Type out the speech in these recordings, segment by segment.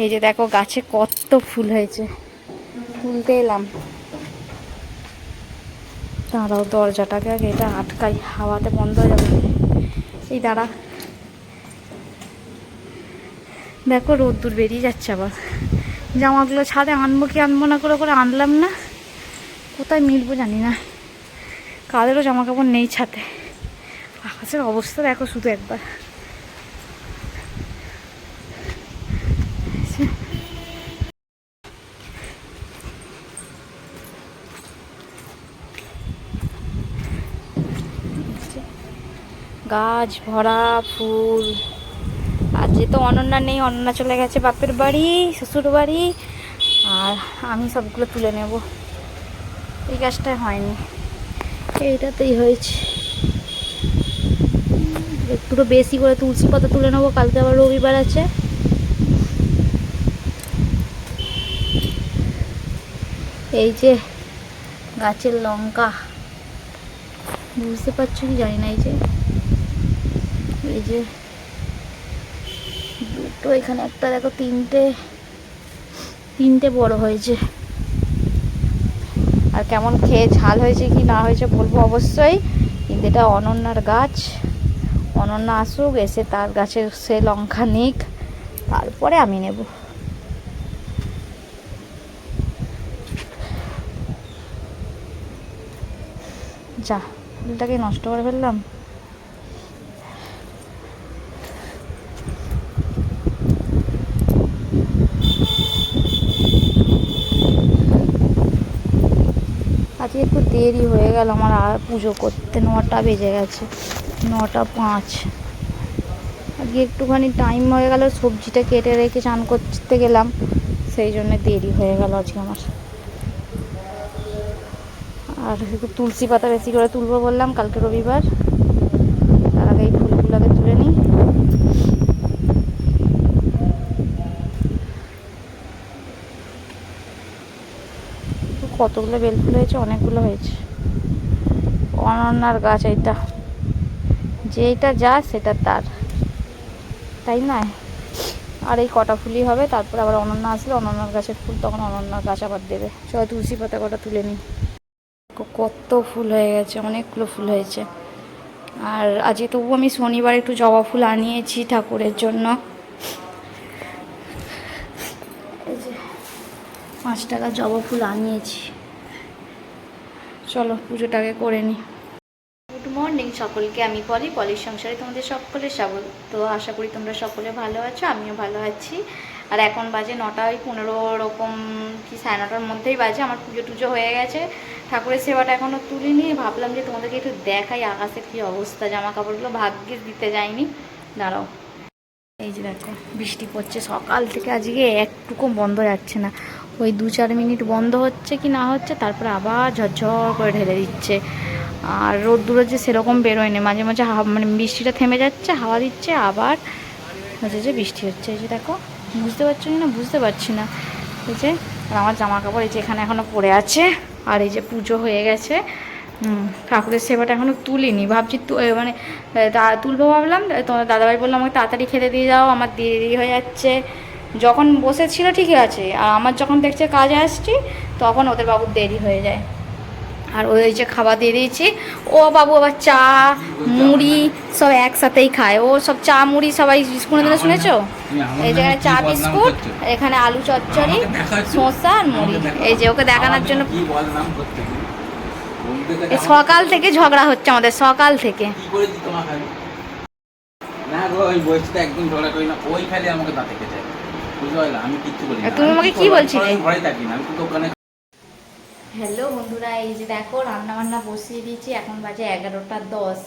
এই যে দেখো গাছে কত ফুল হয়েছে, তুলতে এলাম। দাঁড়াও, দরজাটাকে আগে এটা আটকাই, হাওয়াতে বন্ধ হয়ে যাবে। এই দাঁড়া, দেখো রোদ্দুর বেরিয়ে যাচ্ছে আবার। জামাগুলো ছাদে আনবো কি আনবো না করে করে আনলাম না, কোথায় মিলবো জানি না। কাদেরও জামা কাপড় নেই ছাদে। আকাশের অবস্থা দেখো শুধু একবার। গাছ ভরা ফুল। আর যেহেতু অনন্যা নেই, অনন্যা চলে গেছে বাপের বাড়ি, শ্বশুর বাড়ি, আর আমি সবগুলো তুলে নেব। এই গাছটাই হয়নি, এইটাতেই হয়েছে। একটু বেশি করে তুলসী পাতা তুলে নেবো, কালকে আবার রবিবার আছে। এই যে গাছের লঙ্কা, বুঝতে পারছো কি জানি না। এই যে দুটো, এখানে একটা দেখো, তিনটে বড় হয়েছে। আর কেমন খেয়ে ঝাল হয়েছে কি না হয়েছে বলবো অবশ্যই। কিন্তু এটা অনন্যার গাছ, অনন্যা আসুক, এসে তার গাছের সে লঙ্কা নিক, তারপরে আমি নেব। যা, ফুলটাকে নষ্ট করে ফেললাম। আজকে একটু দেরি হয়ে গেল আমার আর পুজো করতে, 9টা বেজে গেছে, 9টা 5। আজকে একটুখানি টাইম হয়ে গেল, সবজিটা কেটে রেখে চান করতে গেলাম, সেই জন্য দেরি হয়ে গেল আজকে আমার। আর একটু তুলসী পাতা বেশি করে তুলবো বললাম, কালকে রবিবার। তার আগে এই ফুলগুলোকে তুলে নিই। কতগুলো বেলফুল হয়েছে, অনেকগুলো হয়েছে। অনন্যার গাছ এইটা, যেইটা যা সেটা তার, তাই নয়? আর এই কটা ফুলই হবে, তারপর আবার অনন্যা আসলে অনন্যার গাছের ফুল, তখন অনন্যার গাছ আবার দেবে। চলো তুলসী পাতা কটা তুলে নিই। কত ফুল হয়ে গেছে, অনেকগুলো ফুল হয়েছে। আর আজকে তবু আমি শনিবার একটু জবা ফুল আনিয়েছি ঠাকুরের জন্য। এই যে 5 টাকা জবা ফুল আনিয়েছি। চলো পুজোটাকে করে নিই। গুড মর্নিং সকলকে, আমি পলির সংসারে তোমাদের সকলের স্বাগত। তো আশা করি তোমরা সকলে ভালো আছো, আমিও ভালো আছি। আর এখন বাজে 9:15 ওরকম, কি 9:30টার মধ্যেই বাজে। আমার পুজো টুজো হয়ে গেছে, ঠাকুরের সেবাটা এখনও তুলিনি। ভাবলাম যে তোমাদেরকে একটু দেখাই আকাশের কী অবস্থা। জামা কাপড়গুলো ভাগ্যে দিতে যাইনি, দাঁড়াও। এই যে দেখো বৃষ্টি পড়ছে সকাল থেকে, আজকে একটুকু বন্ধ যাচ্ছে না। ওই 2-4 মিনিট বন্ধ হচ্ছে কি না হচ্ছে, তারপরে আবার ঝরঝর করে ঢেলে দিচ্ছে। আর রোদ্দুরে যে সেরকম বেরোয়নি, মাঝে মাঝে মানে বৃষ্টিটা থেমে যাচ্ছে, হাওয়া দিচ্ছে, আবার হচ্ছে যে বৃষ্টি হচ্ছে। এই যে দেখো, বুঝতে পারছো কি না বুঝতে পারছি না। এই যে, আর আমার জামা কাপড় এই যে এখানে এখনও পড়ে আছে। আর এই যে পুজো হয়ে গেছে, ঠাকুরের সেবাটা এখনও তুলিনি। ভাবছি মানে তুলবো ভাবলাম, তোমার দাদাভাই বললো আমাকে তাড়াতাড়ি খেতে দিয়ে যাও, আমার দেরি হয়ে যাচ্ছে। যখন বসেছিল ঠিকই আছে, আর আমার যখন দেখছে কাজে আসছি, তখন ওদের বাবুর দেরি হয়ে যায়। আর ওই যে খাবার দিয়ে দিয়েছি, ও বাবু আবার চা মুড়ি সব একসাথেই খায়। ও সব চা মুড়ি সবাই স্কুলে দিলে, শুনেছো? এই জায়গায় চা বিস্কুট, এখানে আলু চচ্চড়ি, শসা আর মুড়ি। এই যে ওকে দেখানোর জন্য সকাল থেকে ঝগড়া হচ্ছে আমাদের, সকাল থেকে। তুমি আমাকে কি বলছিলে? হ্যালো বন্ধুরা, এই যে দেখো রান্না বান্না বসিয়ে দিয়েছি, এখন বাজে 11টা 10।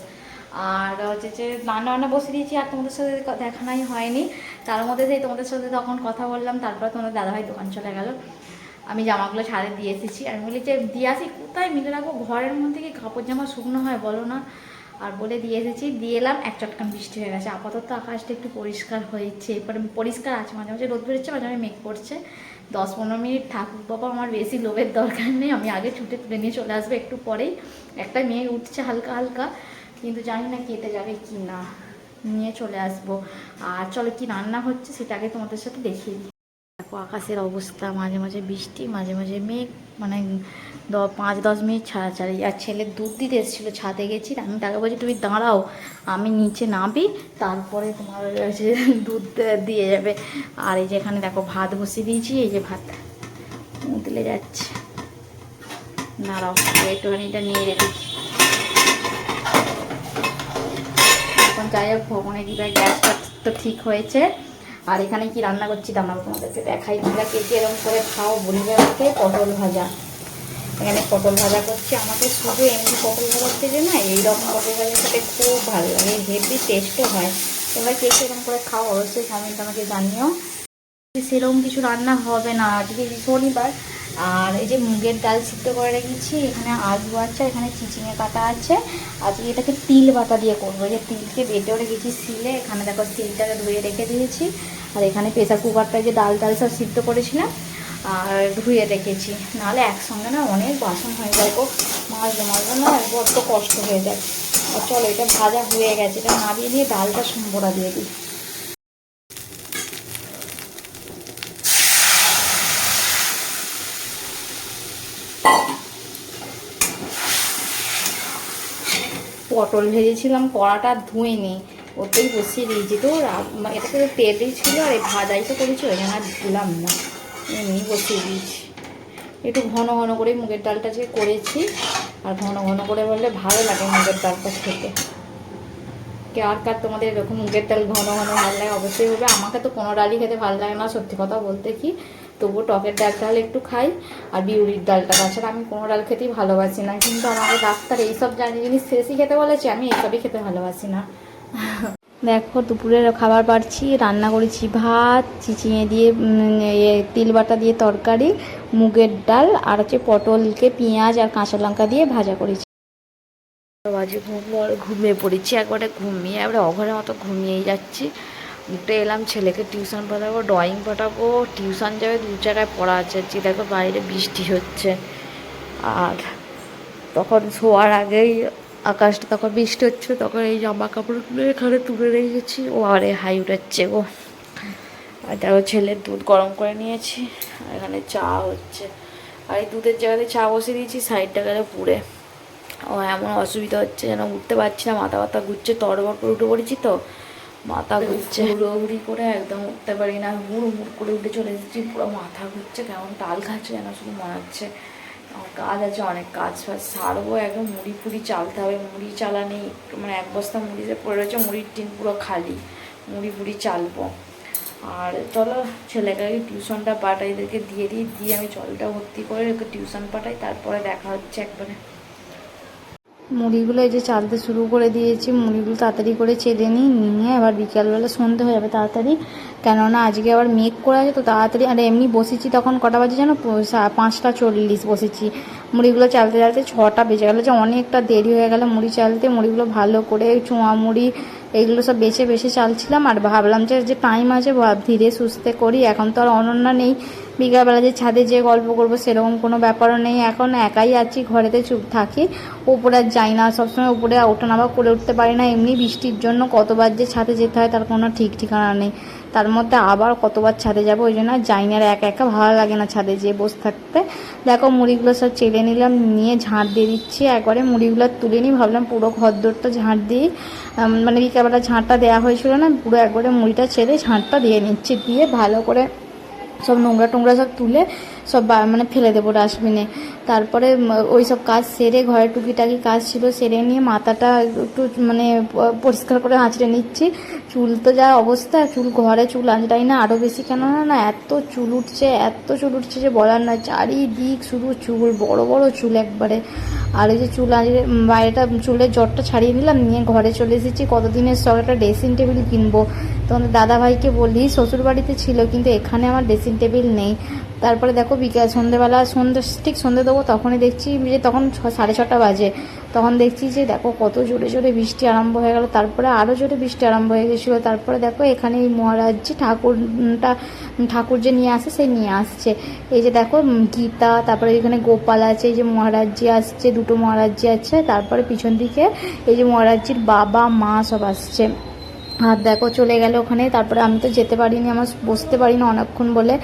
আর হচ্ছে যে রান্না বান্না বসিয়ে দিয়েছি, আর তোমাদের সাথে দেখানোই হয়নি। তার মধ্যে সেই তোমাদের সাথে তখন কথা বললাম, তারপর তোমাদের দাদাভাই দোকান চলে গেল। আমি জামাগুলো ছাদে দিয়ে এসেছি, আর বলি যে দিয়ে আসি, কোথায় মিলে রাখবো, ঘরের মধ্যে কি কাপড় জামা শুকনো হয় বলো না। আর বলে দিয়ে এসেছি, দিয়ে এলাম, এক চটকান বৃষ্টি হয়ে গেছে। আপাতত আকাশটা একটু পরিষ্কার হয়েছে, এরপরে পরিষ্কার আছে, মাঝে মাঝে রোদ বেরোচ্ছে, মাঝে মাঝে মেঘ পড়ছে। 10-15 মিনিট থাকুক বাবা, আমার বেশি লোভের দরকার নেই। আমি আগে ছুটে তুলে নিয়ে চলে আসবো একটু পরেই। একটা মেয়ে উঠছে হালকা হালকা, কিন্তু জানি না কেটে যাবে কি না, নিয়ে চলে আসবো। আর চলো কি রান্না হচ্ছে সেটা আগে তোমাদের সাথে দেখিয়ে দিই। আকাশের অবস্থা, মাঝে মাঝে বৃষ্টি, মাঝে মাঝে মেঘ, মানে 5-10 মিনিট ছাড়াছাড়ি। আর ছেলের দুধ দিতে এসেছিলো, ছাদে গেছি, আমি তাকে বলছি তুমি দাঁড়াও, আমি নিচে নামি, তারপরে তোমার যে দুধ দিয়ে যাবে। আর এই যে এখানে দেখো ভাত বসিয়ে দিয়েছি, এই যে ভাত উতলে যাচ্ছে। দাঁড়াও একটুখানি এটা নিয়ে রেখেছি। এখন যাই হোক, ভগবানের কৃপায় গ্যাসটা তো ঠিক হয়েছে। আর এখানে কি রান্না করছি দাঁড়াও তোমাদেরকে দেখাই। তোমরা কে কে এরকম করে খাও বলবে আমাকে। পটল ভাজা, এখানে পটল ভাজা করছি। আমাকে শুধু এমনি পটল ভাজা থেকে না, এইরকম পটল ভাজা খেতে খুব ভালো লাগে, হেভি টেস্টও হয়। তোমরা কে কে এরকম করে খাও অবশ্যই কমেন্ট আমাকে জানিও। সেরকম কিছু রান্না হবে না আজকে, শনিবার। আর এই যে মুগের ডাল সিদ্ধ করে রেখেছি, এখানে আলু আছে, এখানে চিচিঙে কাটা আছে। আজকে এটাকে তিল বাটা দিয়ে করবো। এই যে তিলকে বেটেও রেখেছি শিলে, এখানে দেখো তিলটাকে ধুয়ে রেখে দিয়েছি। আর এখানে প্রেসার কুকারটা যে ডাল সব সিদ্ধ করেছিলাম আর ধুয়ে রেখেছি, নাহলে একসঙ্গে না অনেক বাসন হয়ে যায়, মাজতে না বড্ড কষ্ট হয়ে যায়। আর চলো, এটা ভাজা হয়ে গেছে, এটা নামিয়ে দিয়ে ডালটা সম্বরা দিয়ে দিই। পটল ভেজেছিলাম, কড়াটা ধুয়ে নিই, ওতেই বসিয়ে দিয়েছি। তো এটাতে তো তেলই ছিল, আর এই ভাজাই তো করেছি, ওই জন্য আর ধুলাম না, এমনি বসিয়ে দিয়েছি। একটু ঘন ঘন করে মুগের ডালটা যে করেছি, আর ঘন ঘন করে বললে ভালো লাগে মুগের ডালটা খেতে। কার তোমাদের এরকম মুগের ডাল ঘন ঘন ভালো লাগে অবশ্যই বলবে। আমাকে তো কোনো ডালই খেতে ভালো লাগে না, সত্যি কথা বলতে কি। তবুও টকের ডালটা হলে একটু খাই, আর বিউলির ডালটা। তাছাড়া আমি কোনো ডাল খেতেই ভালোবাসি না, কিন্তু আমাকে ডাক্তার এইসব জিনিস শেষই খেতে বলেছে, আমি এইসবই খেতে ভালোবাসি না। দেখো দুপুরের খাবার পাচ্ছি, রান্না করেছি ভাত, চিচিঙে দিয়ে তিল বাটা দিয়ে তরকারি, মুগের ডাল, আর হচ্ছে পটলকে পেঁয়াজ আর কাঁচা লঙ্কা দিয়ে ভাজা করেছি। বাজে ঘুমিয়ে পড়েছি, একবারে ঘুমিয়ে এবারে অঘরের মতো ঘুমিয়েই যাচ্ছি। উঠে এলাম, ছেলেকে টিউশন পাঠাবো, ড্রয়িং পাঠাবো, টিউশন যাবে, 2 জায়গায় পড়া আছে। দেখো বাইরে বৃষ্টি হচ্ছে, আর তখন শোয়ার আগেই আকাশটা তখন বৃষ্টি হচ্ছে, তখন এই জামা কাপড়গুলো এখানে তুলে রেখেছি। ও আরে হাই উঠাচ্ছে গো। আর দেখো ছেলের দুধ গরম করে নিয়েছি, আর এখানে চা হচ্ছে। আর এই দুধের জায়গাতে চা বসিয়ে দিয়েছি, সাইডটা গেলে পুড়ে। ও এমন অসুবিধা হচ্ছে যেন উঠতে পারছি না, মাথা ব্যথা ঘুরছে, তড়বড় করে উঠে পড়েছি তো, মাথা ঘুরছে, হুড়োহুড়ি করে একদম উঠতে পারি না, হুড় করে উঠে চলে এসেছি। পুরো মাথা ঘুরছে, কেমন টাল খাচ্ছে যেন শুধু মনে হচ্ছে। কাজ আছে অনেক, কাজ ফাজ সারবো, একদম মুড়ি ফুড়ি চালতে হবে, মুড়ি চালা নেই, মানে 1 বস্তা মুড়িতে পড়ে রয়েছে, মুড়ির টিন পুরো খালি, মুড়ি ফুড়ি চালবো। আর চলো ছেলেকে আগে টিউশনটা পাঠাই, এদেরকে দিয়ে আমি জলটা ভর্তি করে ওকে টিউশন পাঠাই, তারপরে দেখা হচ্ছে একবারে। মুড়িগুলো এই যে চালতে শুরু করে দিয়েছি, মুড়িগুলো তাড়াতাড়ি করে চেলে নিয়ে আবার বিকালবেলা সন্ধে হয়ে যাবে তাড়াতাড়ি, কেননা আজকে আবার মেঘ করে আছে তো তাড়াতাড়ি। আর এমনি বসেছি তখন কটা বাজে যেন 5টা 40 বসেছি, মুড়িগুলো চালতে 6টা বেজে গেলো, যে অনেকটা দেরি হয়ে গেল মুড়ি চালতে। মুড়িগুলো ভালো করে চুঁয়া মুড়ি এইগুলো সব বেছে চালছিলাম, আর ভাবলাম যে টাইম আছে ধীরে সুস্থে করি। এখন তো আর অনন্যা নেই, বিকালবেলা যে ছাদে যে গল্প করবো সেরকম কোনো ব্যাপারও নেই, এখন একাই আছি, ঘরেতে চুপ থাকি, উপরে আর যাই না, সবসময় উপরে ওঠানামা করে উঠতে পারি না। এমনি বৃষ্টির জন্য কতবার যে ছাদে যেতে হয় তার কোনো ঠিক ঠিকানা নেই, তার মধ্যে আবার কতবার ছাদে যাবো, ওই জন্য যাই না। আর একা একা ভালো লাগে না ছাদে যেয়ে বসে থাকতে। দেখো মুড়িগুলো সব চেলে নিলাম, নিয়ে ঝাঁট দিয়ে দিচ্ছি, একবারে মুড়িগুলো তুলে নিই, ভাবলাম পুরো ঘরদোরটা ঝাঁট দিই, মানে বিকালবেলা ঝাঁটটা দেওয়া হয়েছিল না, পুরো একবারে মুড়িটা ছেড়ে ঝাঁটটা দিয়ে নিচ্ছি, দিয়ে ভালো করে সব নোংরা টোংরা সব তুলে সব মানে ফেলে দেবো ডাস্টবিনে। তারপরে ওই সব কাজ সেরে, ঘরে টুকিটাকি কাজ ছিল সেরে নিয়ে মাথাটা একটু মানে পরিষ্কার করে আঁচড়ে নিচ্ছি। চুল তো যা অবস্থা, ঘরে চুল আঁচড়াই না আরও বেশি, কেননা এত চুল উঠছে যে বলার নয়, চারিদিক শুধু চুল, বড় বড় চুল একবারে। আর এই যে চুল আঁচড়ে বাইরেটা চুলের জটটা ছাড়িয়ে নিলাম, নিয়ে ঘরে চলে এসেছি। কতদিনের শখ একটা ড্রেসিং টেবিল কিনবো, তোমাদের দাদাভাইকে বলি, শ্বশুর বাড়িতে ছিল কিন্তু এখানে আমার ড্রেসিং টেবিল নেই। তারপরে দেখো সন্ধ্যেবেলা ঠিক সন্ধ্যে দেবো, তখনই দেখছি যে তখন 6:30 বাজে, তখন দেখছি যে দেখো কত জোরে জোরে বৃষ্টি আরম্ভ হয়ে গেল, তারপরে আরও জোরে বৃষ্টি আরম্ভ হয়ে গেছিলো। তারপরে দেখো এখানে এই মহারাজজি ঠাকুর যে নিয়ে আসে সেই নিয়ে আসছে, এই যে দেখো গীতা, তারপরে এখানে গোপাল আছে, এই যে মহারাজজি আসছে, 2টো মহারাজজি আছে, তারপরে পিছন দিকে এই যে মহারাজজির বাবা মা সব আসছে। আর দেখো চলে গেল ওখানে। তারপরে আমি তো যেতে পারিনি, আমার বসতে পারি না অনেকক্ষণ বলে।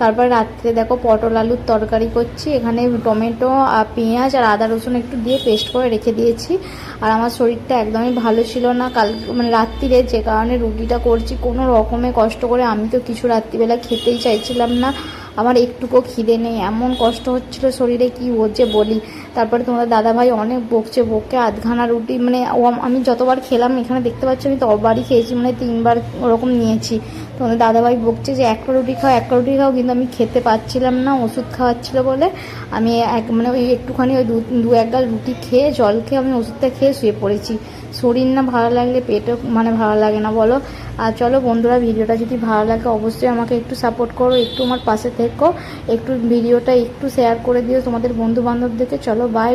তারপরে রাত্রে দেখো পটল আলুর তরকারি করছি, এখানে টমেটো আর পেঁয়াজ আর আদা রসুন একটু দিয়ে পেস্ট করে রেখে দিয়েছি। আর আমার শরীরটা একদমই ভালো ছিল না কাল, মানে রাত্রিরে, যে কারণে রুটিটা করছি কোনো রকমে কষ্ট করে। আমি তো কিছু রাত্রিবেলা খেতেই চাইছিলাম না, আমার একটুকুও খিদে নেই, এমন কষ্ট হচ্ছিল শরীরে কি যে বলি। তারপরে তোমাদের দাদাভাই অনেক বকছে, বকে আধখানা রুটি, মানে আমি যতবার খেলাম এখানে দেখতে পাচ্ছি আমি ততবারই খেয়েছি, মানে 3বার ওরকম নিয়েছি। তোমাদের দাদাভাই বকছে যে একটা রুটি খাও, একটা রুটি খাও, কিন্তু আমি খেতে পাচ্ছিলাম না, ওষুধ খাওয়াচ্ছিল বলে। আমি মানে ওই একটুখানি ওই দু এক গাল রুটি খেয়ে জল খেয়ে আমি ওষুধটা খেয়ে শুয়ে পড়েছি। শরীর না ভালো লাগলে পেটও মানে ভালো লাগে না বলো। আর চলো বন্ধুরা, ভিডিওটা যদি ভালো লাগে অবশ্যই আমাকে একটু সাপোর্ট করো, একটু আমার পাশে থেকো, একটু ভিডিওটা একটু শেয়ার করে দিও তোমাদের বন্ধু বান্ধবদেরকে। চলো বাই।